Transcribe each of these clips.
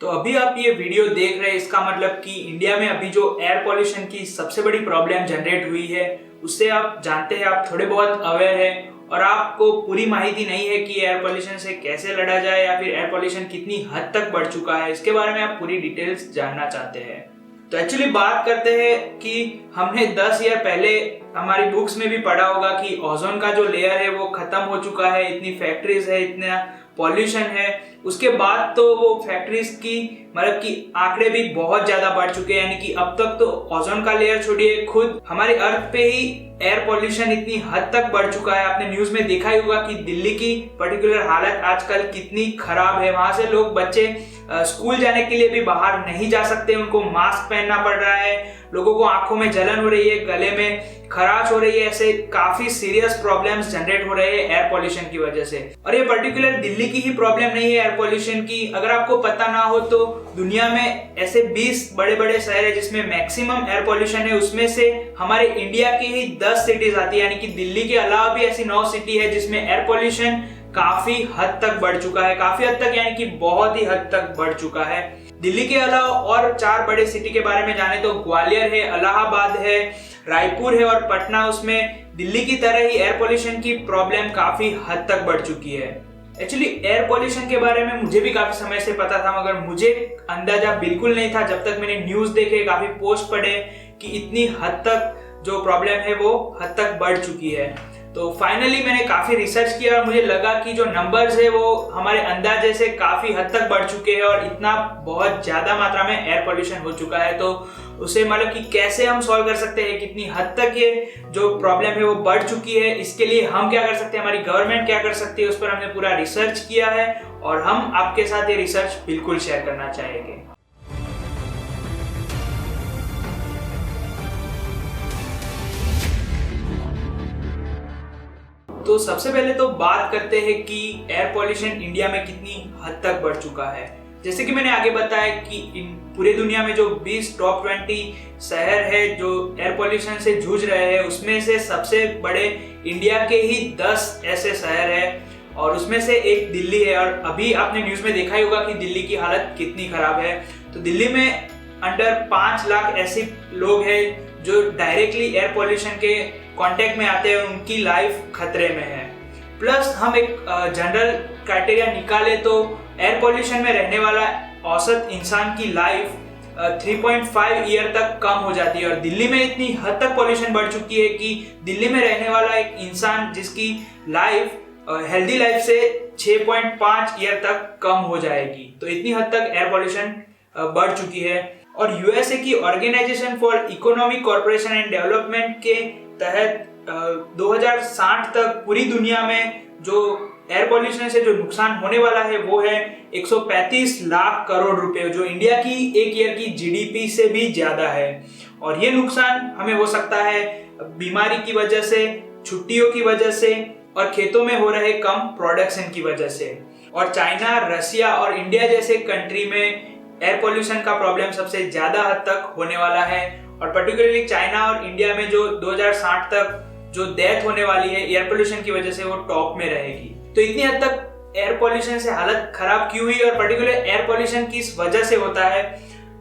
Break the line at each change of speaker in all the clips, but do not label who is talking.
तो अभी आप ये वीडियो देख रहे हैं, इसका मतलब कि इंडिया में अभी जो एयर पॉल्यूशन की सबसे बड़ी प्रॉब्लम जनरेट हुई है उससे आप जानते हैं, आप थोड़े बहुत अवेयर हैं और आपको पूरी माहिती नहीं है कि एयर पॉल्यूशन से कैसे लड़ा जाए या फिर एयर पॉल्यूशन कितनी हद तक बढ़ चुका है। इसके बारे में आप पूरी डिटेल्स जानना चाहते हैं तो एक्चुअली बात करते हैं कि हमने 10 ईयर पहले हमारी बुक्स में भी पढ़ा होगा कि ओजोन का जो लेयर है वो खत्म हो चुका है, इतनी फैक्ट्रीज है, इतना पॉल्यूशन है। उसके बाद तो वो फैक्ट्रीज की मतलब कि आंकड़े भी बहुत ज्यादा बढ़ चुके हैं, यानी कि अब तक तो ओजोन का लेयर छोड़िए, खुद हमारे अर्थ पे ही एयर पॉल्यूशन इतनी हद तक बढ़ चुका है। आपने न्यूज में देखा ही होगा कि दिल्ली की पर्टिकुलर हालत आजकल कितनी खराब है। वहां से लोग बच्चे स्कूल जाने के लिए भी बाहर नहीं जा सकते, उनको मास्क पहनना पड़ रहा है, लोगों को आंखों में जलन हो रही है, गले में खराश हो रही है, ऐसे काफी सीरियस प्रॉब्लम्स जनरेट हो रहे हैं एयर पॉल्यूशन की वजह से। और ये पर्टिकुलर दिल्ली की ही प्रॉब्लम नहीं है एयर पॉल्यूशन की। अगर आपको पता ना हो तो दुनिया में ऐसे 20 बड़े बड़े शहर है जिसमें मैक्सिमम एयर पॉल्यूशन है, उसमें से हमारे इंडिया की ही 10 सिटीज आती है, यानी कि दिल्ली के अलावा भी ऐसी 9 सिटी है जिसमें एयर पॉल्यूशन काफी हद तक बढ़ चुका है। काफी हद तक यानी कि बहुत ही हद तक बढ़ चुका है। दिल्ली के अलावा और 4 बड़े सिटी के बारे में जाने तो ग्वालियर है, इलाहाबाद है, रायपुर है और पटना। उसमें दिल्ली की तरह ही एयर पॉल्यूशन की प्रॉब्लम काफी हद तक बढ़ चुकी है। एक्चुअली एयर पॉल्यूशन के बारे में मुझे भी काफी समय से पता था, मगर मुझे अंदाजा बिल्कुल नहीं था जब तक मैंने न्यूज देखे, काफी पोस्ट पढ़े कि इतनी हद तक जो प्रॉब्लम है वो हद तक बढ़ चुकी है। तो फाइनली मैंने काफी रिसर्च किया और मुझे लगा कि जो नंबर्स है वो हमारे अंदाजे से काफी हद तक बढ़ चुके हैं और इतना बहुत ज्यादा मात्रा में एयर पॉल्यूशन हो चुका है। तो उसे मतलब कि कैसे हम सॉल्व कर सकते हैं, कितनी हद तक ये जो प्रॉब्लम है वो बढ़ चुकी है, इसके लिए हम क्या कर सकते हैं, हमारी गवर्नमेंट क्या कर सकती है, उस पर हमने पूरा रिसर्च किया है और हम आपके साथ ये रिसर्च बिल्कुल शेयर करना चाहेंगे। तो सबसे पहले तो बात करते हैं कि एयर पॉल्यूशन इंडिया में कितनी हद तक बढ़ चुका है। जैसे कि मैंने आगे बताया कि पूरे दुनिया में जो 20 टॉप 20 शहर है जो एयर पॉल्यूशन से जूझ रहे हैं, उसमें से सबसे बड़े इंडिया के ही 10 ऐसे शहर है और उसमें से एक दिल्ली है। और अभी आपने न्यूज में देखा ही होगा कि दिल्ली की हालत कितनी खराब है। तो दिल्ली में अंडर 5 लाख ऐसे लोग हैं जो डायरेक्टली एयर पॉल्यूशन के कांटेक्ट में आते हैं, उनकी लाइफ खतरे में है। प्लस हम एक जनरल क्राइटेरिया निकाले तो एयर पॉल्यूशन में रहने वाला औसत इंसान की लाइफ 3.5 ईयर तक कम हो जाती है और दिल्ली में इतनी हद तक पॉल्यूशन बढ़ चुकी है कि दिल्ली में रहने वाला एक इंसान जिसकी लाइफ हेल्दी लाइफ से 6.5 ईयर तक कम हो जाएगी। तो इतनी हद तक एयर पॉल्यूशन बढ़ चुकी है। और यूएसए की organisation for economic corporation and development के तहत 2060 तक पूरी दुनिया में जो एयर पॉल्यूशन से जो नुकसान होने वाला है वो है 135 लाख करोड़ रुपए, जो इंडिया की एक ईयर की जीडीपी से भी ज्यादा है। और ये नुकसान हमें हो सकता है बीमारी की वजह से, छुट्टियों की वजह से और खेतों में हो रहे कम प्रोडक्शन की वजह से। और चाइना, रशिया और इंडिया जैसे कंट्री में एयर पॉल्यूशन का प्रॉब्लम सबसे ज्यादा हद तक होने वाला है। और पर्टिकुलरली चाइना और इंडिया में जो 2060 तक जो डेथ होने वाली है एयर पॉल्यूशन की वजह से, वो टॉप में रहेगी। तो इतनी हद तक एयर पॉल्यूशन से हालत खराब क्यों हुई और पर्टिकुलर एयर पॉल्यूशन किस वजह से होता है।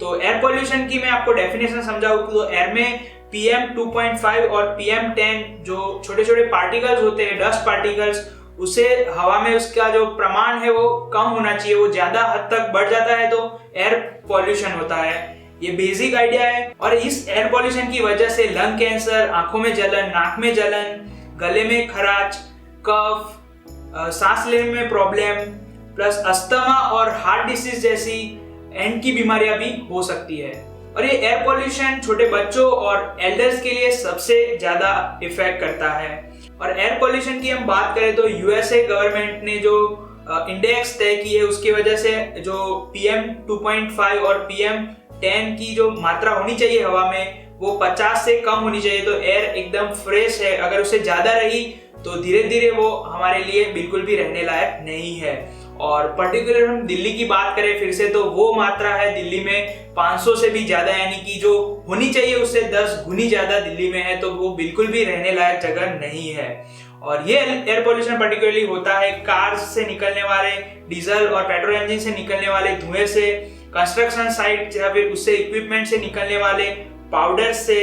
तो एयर पॉल्यूशन की मैं आपको डेफिनेशन समझाऊं तो एयर में PM 2.5 और PM 10 जो छोटे छोटे पार्टिकल्स होते हैं, डस्ट पार्टिकल्स, उसे हवा में उसका जो प्रमाण है वो कम होना चाहिए। वो ज्यादा हद तक बढ़ जाता है तो एयर पॉल्यूशन होता है। ये बेसिक आइडिया है। और इस एयर पॉल्यूशन की वजह से लंग कैंसर, आंखों में जलन, नाक में जलन, गले में खराश, कफ, सांस लेने में प्रॉब्लम, प्लस अस्थमा और हार्ट डिसीज जैसी एंड की बीमारियां भी हो सकती है। और ये एयर पॉल्यूशन छोटे बच्चों और एल्डर्स के लिए सबसे ज्यादा इफेक्ट करता है। और एयर पॉल्यूशन की हम बात करें तो यूएसए गवर्नमेंट ने जो इंडेक्स तय की है उसकी वजह से जो PM 2.5 और PM 10 की जो मात्रा होनी चाहिए हवा में वो 50 से कम होनी चाहिए। तो एयर एकदम फ्रेश है, अगर उससे ज्यादा रही तो धीरे धीरे वो हमारे लिए बिल्कुल भी रहने लायक नहीं है। और पर्टिकुलर हम दिल्ली की बात करें फिर से तो वो मात्रा है दिल्ली में 500 से भी ज्यादा, यानी कि जो होनी चाहिए उससे 10 गुनी ज्यादा दिल्ली में है। तो वो बिल्कुल भी रहने लायक जगह नहीं है। और ये एयर पॉल्यूशन पर्टिकुलरली होता है कार से निकलने वाले, डीजल और पेट्रोल इंजन से निकलने वाले धुएं से, कंस्ट्रक्शन साइट या फिर उससे इक्विपमेंट से निकलने वाले पाउडर से,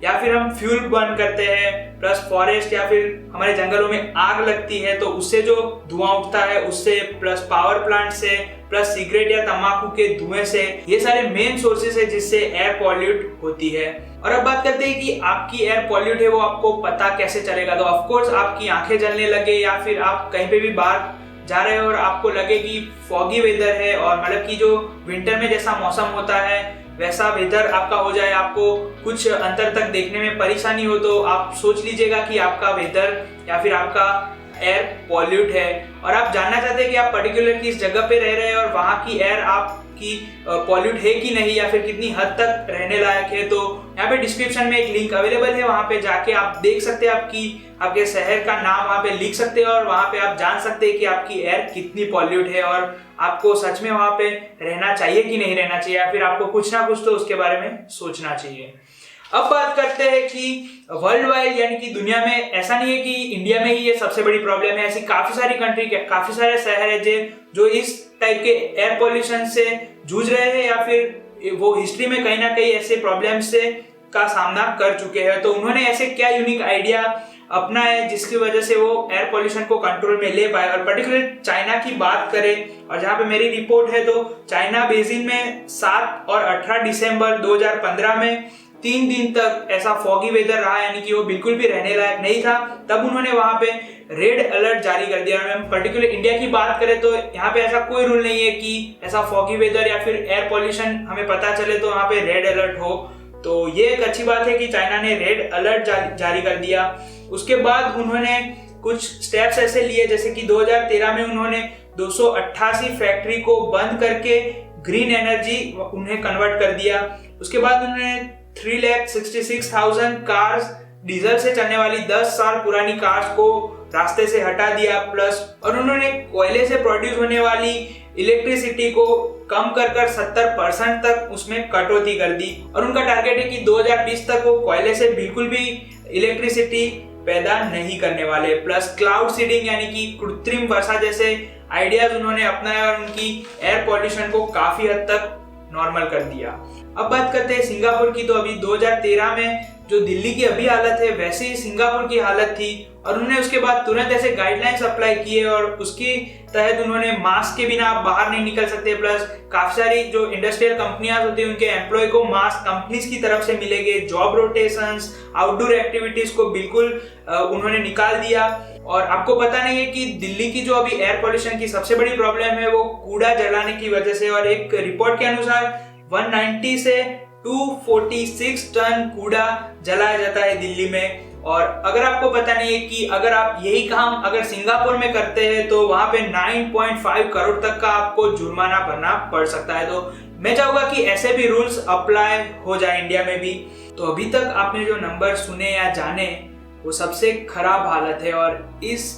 या फिर हम फ्यूल बर्न करते हैं, प्लस फॉरेस्ट या फिर हमारे जंगलों में आग लगती है तो उससे जो धुआं उठता है उससे, प्लस पावर प्लांट से, प्लस सिगरेट या तंबाकू के धुएं से, ये सारे मेन सोर्सेस है जिससे एयर पॉल्यूट होती है। और अब बात करते हैं कि आपकी एयर पॉल्यूट है वो आपको पता कैसे चलेगा। तो ऑफ कोर्स आपकी आंखें जलने लगे या फिर आप कहीं पे भी बाहर जा रहे हो और आपको लगे कि फॉगी वेदर है और मतलब कि जो विंटर में जैसा मौसम होता है वैसा वेदर आपका हो जाए, आपको कुछ अंतर तक देखने में परेशानी हो, तो आप सोच लीजिएगा कि आपका वेदर या फिर आपका एयर पॉल्यूट है। और आप जानना चाहते हैं कि आप पर्टिकुलर किस जगह पे रह रहे हैं और वहाँ की एयर आपकी पॉल्यूट है कि नहीं या फिर कितनी हद तक रहने लायक है। तो यहाँ पे डिस्क्रिप्शन में एक लिंक अवेलेबल है, वहाँ पे जाके आप देख सकते हैं, आपके शहर का नाम वहाँ पे लिख सकते हैं और वहाँ पे आप जान सकते हैं कि आपकी एयर कितनी पॉल्यूट है और आपको सच में वहाँ पे रहना चाहिए कि नहीं रहना चाहिए, या फिर आपको कुछ ना कुछ तो उसके बारे में सोचना चाहिए। अब बात करते हैं कि वर्ल्ड वाइड यानी कि दुनिया में, ऐसा नहीं है कि इंडिया में ही ये सबसे बड़ी प्रॉब्लम है, ऐसी काफी सारी कंट्री, काफी सारे शहर है जो इस टाइप के एयर पोल्यूशन से जूझ रहे हैं या फिर वो हिस्ट्री में कहीं ना कहीं ऐसे प्रॉब्लम से का सामना कर चुके हैं। तो उन्होंने ऐसे क्या यूनिक आइडिया अपना है जिसकी वजह से वो एयर पोल्यूशन को कंट्रोल में ले पाए। और पर्टिकुलर चाइना की बात करें और जहाँ पे मेरी रिपोर्ट है तो चाइना बेजिंग में 7 और 18 दिसंबर 2015 में 3 दिन तक ऐसा फॉगी वेदर रहा, यानी कि वो बिल्कुल भी रहने लायक नहीं था। तब उन्होंने वहां पे रेड अलर्ट जारी कर दिया। और हम पर्टिकुलर इंडिया की बात करें तो यहाँ पे ऐसा कोई रूल नहीं है कि ऐसा फॉगी वेदर या फिर एयर पॉल्यूशन हमें पता चले तो वहाँ पे रेड अलर्ट हो। तो ये एक अच्छी बात है कि चाइना ने रेड अलर्ट जारी कर दिया। उसके बाद उन्होंने कुछ स्टेप्स ऐसे लिए, जैसे कि 2013 में उन्होंने 288 फैक्ट्री को बंद करके ग्रीन एनर्जी उन्हें कन्वर्ट कर दिया। उसके बाद उन्होंने 3,66,000 कार्स, डीजल से चलने वाली 10 साल पुरानी कार्स को रास्ते से हटा दिया। प्लस और उन्होंने कोयले से प्रोड्यूस होने वाली इलेक्ट्रिसिटी को कम कर 70% तक उसमें कटौती कर दी। और उनका टारगेट है कि 2020 तक वो कोयले से बिल्कुल भी इलेक्ट्रिसिटी पैदा नहीं करने वाले। प्लस क्लाउड सीडिंग यानी कि कृत्रिम वर्षा जैसे आइडियाज उन्होंने अपनाया और उनकी एयर पॉल्यूशन को काफी हद तक नॉर्मल कर दिया। अब बात करते हैं सिंगापुर की। तो अभी 2013 में जो दिल्ली की अभी हालत है वैसे ही सिंगापुर की हालत थी और उन्होंने उसके बाद तुरंत ऐसे गाइडलाइंस अप्लाई किए और उसके तहत उन्होंने मास्क के बिना आप बाहर नहीं निकल सकते। प्लस काफी सारी जो इंडस्ट्रियल कंपनियां होती है उनके एम्प्लॉय को मास्क कंपनीज की तरफ से मिलेंगे। जॉब रोटेशंस, आउटडोर एक्टिविटीज को बिल्कुल उन्होंने निकाल दिया। और आपको पता नहीं है कि दिल्ली की जो अभी एयर पॉल्यूशन की सबसे बड़ी प्रॉब्लम है वो कूड़ा जलाने की वजह से। और एक रिपोर्ट के अनुसार 190 से 246 टन कूड़ा जलाया जाता है दिल्ली में। और अगर आपको पता नहीं है कि अगर आप यही काम अगर सिंगापुर में करते हैं तो वहां पे 9.5 करोड़ तक का आपको जुर्माना भरना पड़ सकता है। तो मैं चाहूंगा कि ऐसे भी रूल्स अप्लाई हो जाए इंडिया में भी। तो अभी तक आपने जो नंबर सुने या जाने वो सबसे खराब हालत है और इस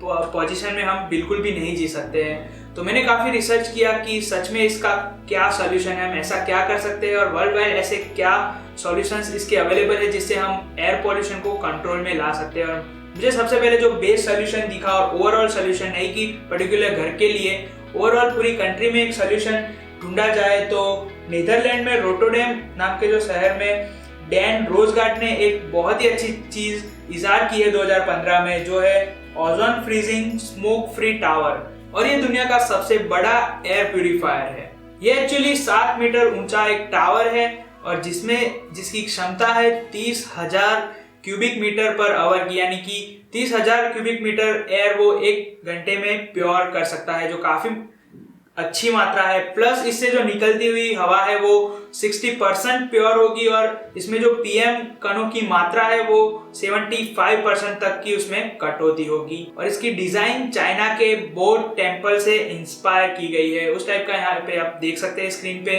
पोजीशन में हम बिल्कुल भी नहीं जी सकते हैं। तो मैंने काफी रिसर्च किया कि सच में इसका क्या सॉल्यूशन है, हम ऐसा क्या कर सकते हैं और वर्ल्ड वाइड ऐसे क्या सॉल्यूशंस इसके अवेलेबल है जिससे हम एयर पॉल्यूशन को कंट्रोल में ला सकते हैं। और मुझे सबसे पहले जो बेस्ट सॉल्यूशन दिखा, और ओवरऑल सॉल्यूशन नहीं कि पर्टिकुलर घर के लिए, ओवरऑल पूरी कंट्री में एक सॉल्यूशन ढूंढा जाए तो नीदरलैंड में रोटरडैम नाम के जो शहर में डैन रोजगार्ड ने एक बहुत ही अच्छी चीज इजाद की है 2015 में, जो है ozone freezing smoke free tower. और ये दुनिया का सबसे बड़ा एयर प्यूरिफायर है। ये एक्चुअली 7 मीटर ऊंचा एक टावर है और जिसकी क्षमता है 30,000 क्यूबिक मीटर पर आवर की, यानी कि 30,000 क्यूबिक मीटर एयर वो 1 घंटे में प्योर कर सकता है, जो काफी अच्छी मात्रा है। प्लस इससे जो निकलती हुई हवा है वो 60% प्योर होगी और इसमें जो पीएम कणों की मात्रा है वो 75% तक की उसमें कटौती होगी। और इसकी डिजाइन चाइना के बोध टेम्पल से इंस्पायर की गई है, उस टाइप का यहाँ पे आप देख सकते हैं स्क्रीन पे।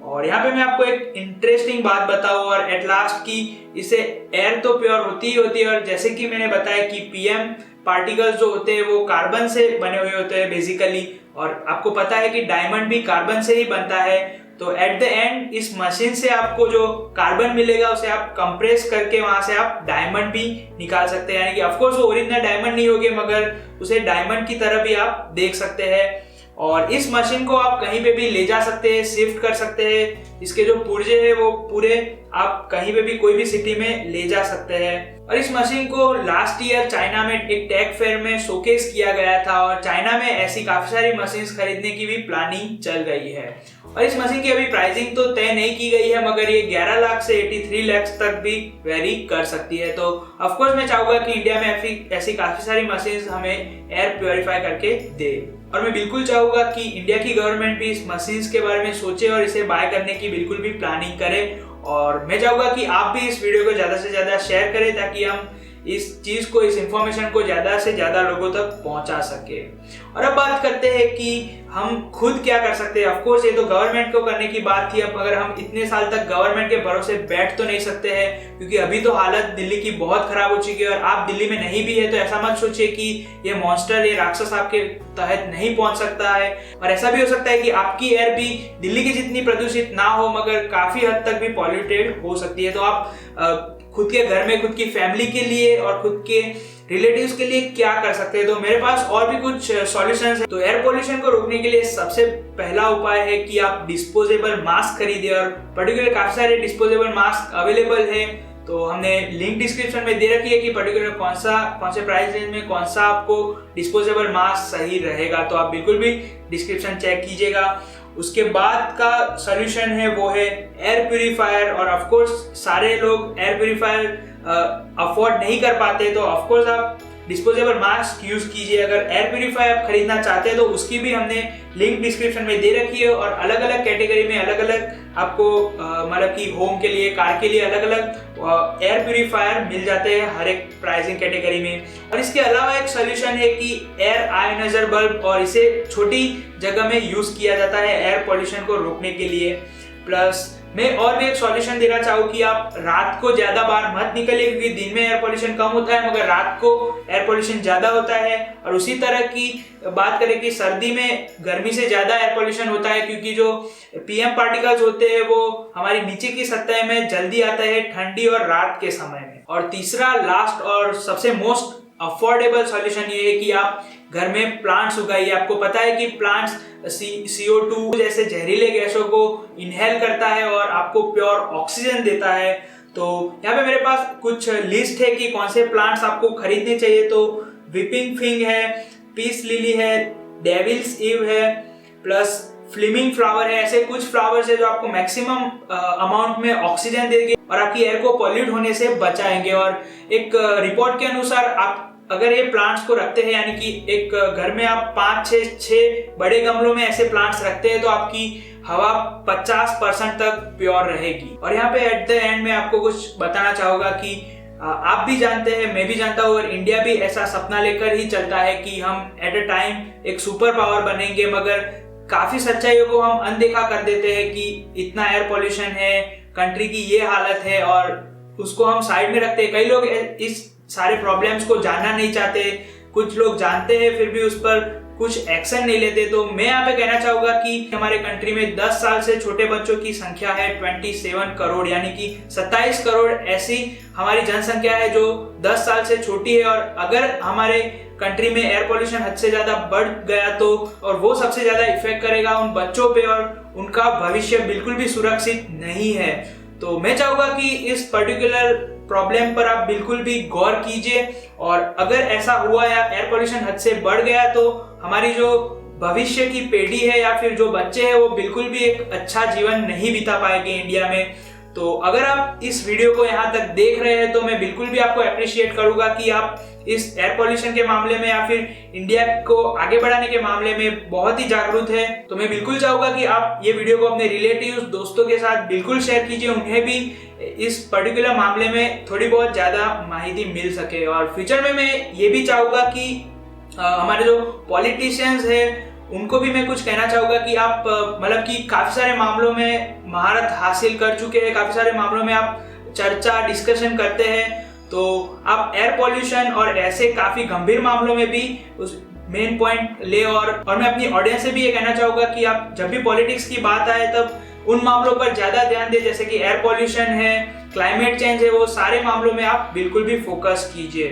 और यहाँ पे मैं आपको एक इंटरेस्टिंग बात बताऊं और एट लास्ट की इससे एयर तो प्योर होती ही होती है। और जैसे कि मैंने बताया कि पीएम पार्टिकल्स जो होते हैं वो कार्बन से बने हुए होते हैं बेसिकली, और आपको पता है कि डायमंड भी कार्बन से ही बनता है। तो एट द एंड इस मशीन से आपको जो कार्बन मिलेगा उसे आप कंप्रेस करके वहां से आप डायमंड भी निकाल सकते हैं, यानी कि ऑफ कोर्स वो ओरिजिनल डायमंड नहीं होगे मगर उसे डायमंड की तरह भी आप देख सकते हैं। और इस मशीन को आप कहीं पे भी ले जा सकते हैं, शिफ्ट कर सकते हैं। इसके जो पुर्जे हैं वो पूरे आप कहीं पे भी कोई भी सिटी में ले जा सकते हैं। और इस मशीन को लास्ट ईयर चाइना में एक टेक फेयर में शोकेस किया गया था और चाइना में ऐसी काफी सारी मशीन्स खरीदने की भी प्लानिंग चल गई है। और इस मशीन की अभी प्राइसिंग तो तय नहीं की गई है, मगर ये 11 लाख से 83 लाख तक भी वेरी कर सकती है। तो ऑफ कोर्स मैं चाहूंगा कि इंडिया में ऐसी काफी सारी मशीन्स हमें एयर प्योरीफाई करके दे। और मैं बिल्कुल चाहूंगा कि इंडिया की गवर्नमेंट भी इस मशीन्स के बारे में सोचे और इसे बाय करने की बिल्कुल भी प्लानिंग करे। और मैं चाहूंगा कि आप भी इस वीडियो को ज्यादा से ज्यादा शेयर करें ताकि हम इस चीज को, इस इंफॉर्मेशन को ज्यादा से ज्यादा लोगों तक पहुंचा सके। और अब बात करते हैं कि हम खुद क्या कर सकते हैं। ऑफ कोर्स ये तो गवर्नमेंट को करने की बात थी, अब अगर हम इतने साल तक गवर्नमेंट के भरोसे बैठ तो नहीं सकते हैं, क्योंकि अभी तो हालत दिल्ली की बहुत खराब हो चुकी है। और आप दिल्ली में नहीं भी है तो ऐसा मत सोचिए कि ये मॉन्स्टर, ये राक्षस आपके तहत नहीं पहुंच सकता है। और ऐसा भी हो सकता है कि आपकी एयर भी दिल्ली की जितनी प्रदूषित ना हो, मगर काफी हद तक भी पॉल्यूटेड हो सकती है। तो आप खुद के घर में, खुद की फैमिली के लिए और खुद के रिलेटिव्स के लिए क्या कर सकते हैं। तो मेरे पास और भी कुछ सॉल्यूशंस हैं। तो एयर पोल्यूशन को रोकने के लिए सबसे पहला उपाय है कि आप डिस्पोजेबल मास्क खरीदें, और पर्टिकुलर काफी सारे डिस्पोजेबल मास्क अवेलेबल है। तो हमने लिंक डिस्क्रिप्शन में दे रखी है कि पर्टिकुलर कौन से प्राइस रेंज में कौन सा आपको डिस्पोजेबल मास्क सही रहेगा। तो आप बिल्कुल भी डिस्क्रिप्शन चेक कीजिएगा। उसके बाद का सॉल्यूशन है वो है एयर प्यूरीफायर। और ऑफ कोर्स सारे लोग एयर प्यूरीफायर अफोर्ड नहीं कर पाते, तो ऑफ कोर्स आप डिस्पोजेबल मास्क यूज कीजिए। अगर एयर प्यूरीफायर आप खरीदना चाहते हैं तो उसकी भी हमने लिंक डिस्क्रिप्शन में दे रखी है। और अलग अलग कैटेगरी में अलग अलग आपको मतलब कि होम के लिए, कार के लिए अलग अलग एयर प्यूरीफायर मिल जाते हैं हर एक प्राइसिंग कैटेगरी में। और इसके अलावा एक सोल्यूशन है कि एयर आयोनाइजर बल्ब, और इसे छोटी जगह में यूज किया जाता है एयर पॉल्यूशन को रोकने के लिए। प्लस मैं और भी एक सॉल्यूशन देना चाहूँ कि आप रात को ज्यादा बाहर मत निकलिए, क्योंकि दिन में एयर पोल्यूशन कम होता है मगर रात को एयर पोल्यूशन ज्यादा होता है। और उसी तरह की बात करें कि सर्दी में गर्मी से ज्यादा एयर पोल्यूशन होता है, क्योंकि जो पीएम पार्टिकल्स होते हैं वो हमारी नीचे की सतह में जल्दी आता है ठंडी और रात के समय में। और तीसरा, लास्ट और सबसे मोस्ट अफोर्डेबल सॉल्यूशन ये है कि आप घर में प्लांट्स उगाइए। आपको पता है कि प्लांट्स CO2 जैसे जहरीले गैसों को इनहेल करता है और आपको प्योर ऑक्सीजन देता है। तो यहाँ पे मेरे पास कुछ लिस्ट है कि कौन से प्लांट्स आपको खरीदने चाहिए। तो विपिंग फिंग है, पीस लिली है, डेविल्स ईव है, प्लस फ्लेमिंग फ्लावर है। ऐसे कुछ फ्लावर्स है जो आपको मैक्सिमम अमाउंट में ऑक्सीजन देंगे और आपकी एयर को पॉल्यूट होने से बचाएंगे। और एक रिपोर्ट के अनुसार आप अगर ये प्लांट्स को रखते हैं, यानी कि एक घर में आप 5-6 बड़े गमलों में ऐसे प्लांट्स रखते हैं, तो आपकी हवा 50% तक प्योर रहेगी। और यहाँ पे एट द एंड में आपको कुछ बताना चाहूंगा कि आप भी जानते हैं, मैं भी जानता हूँ, और इंडिया भी ऐसा सपना लेकर ही चलता है कि हम एट अ टाइम एक सुपर पावर बनेंगे, मगर काफी सच्चाइयों को हम अनदेखा कर देते हैं कि इतना एयर पोल्यूशन है, कंट्री की ये हालत है, और उसको हम साइड में रखते हैं। कई लोग इस सारे प्रॉब्लम्स को जानना नहीं चाहते, कुछ लोग जानते हैं फिर भी उस पर कुछ एक्शन नहीं लेते। तो मैं यहाँ पे कहना चाहूंगा कि हमारे कंट्री में 10 साल से छोटे बच्चों की संख्या है 27 करोड़, यानी कि 27 करोड़ ऐसी हमारी जनसंख्या है जो 10 साल से छोटी है। और अगर हमारे कंट्री में एयर पोल्यूशन हद से ज्यादा बढ़ गया तो, और वो सबसे ज्यादा इफेक्ट करेगा उन बच्चों पे, और उनका भविष्य बिल्कुल भी सुरक्षित नहीं है। तो मैं चाहूंगा कि इस पर्टिकुलर प्रॉब्लम पर आप बिल्कुल भी गौर कीजिए, और अगर ऐसा हुआ या एयर पोल्यूशन हद से बढ़ गया तो हमारी जो भविष्य की पीढ़ी है या फिर जो बच्चे हैं वो बिल्कुल भी एक अच्छा जीवन नहीं बिता पाएंगे इंडिया में। तो अगर आप इस वीडियो को यहाँ तक देख रहे हैं तो मैं बिल्कुल भी आपको अप्रिशिएट करूंगा कि आप इस एयर पोल्यूशन के मामले में या फिर इंडिया को आगे बढ़ाने के मामले में बहुत ही जागरूक है। तो मैं बिल्कुल चाहूंगा कि आप ये वीडियो को अपने रिलेटिव्स, दोस्तों के साथ बिल्कुल शेयर कीजिए, उन्हें भी इस पर्टिकुलर मामले में थोड़ी बहुत ज्यादा माहिती मिल सके। और फ्यूचर में मैं ये भी चाहूंगा कि हमारे जो पॉलिटिशियंस है उनको भी मैं कुछ कहना चाहूंगा कि आप मतलब कि काफी सारे मामलों में महारत हासिल कर चुके हैं, काफी सारे मामलों में आप चर्चा, डिस्कशन करते हैं, तो आप एयर पॉल्यूशन और ऐसे काफी गंभीर मामलों में भी उस मेन पॉइंट ले। और मैं अपनी ऑडियंस से भी ये कहना चाहूंगा कि आप जब भी पॉलिटिक्स की बात आए तब उन मामलों पर ज्यादा ध्यान दें, जैसे कि एयर पॉल्यूशन है, क्लाइमेट चेंज है, वो सारे मामलों में आप बिल्कुल भी फोकस कीजिए।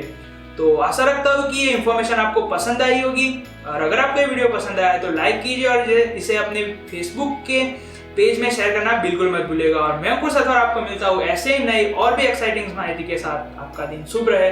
तो आशा रखता हूँ कि ये इन्फॉर्मेशन आपको पसंद आई होगी, और अगर आपको ये वीडियो पसंद आया है तो लाइक कीजिए और इसे अपने फेसबुक के पेज में शेयर करना बिल्कुल मत भूलिएगा। और मैं अंकुश अथवार आपको मिलता हूँ ऐसे ही नई और भी एक्साइटिंग माहिती के साथ। आपका दिन शुभ रहे।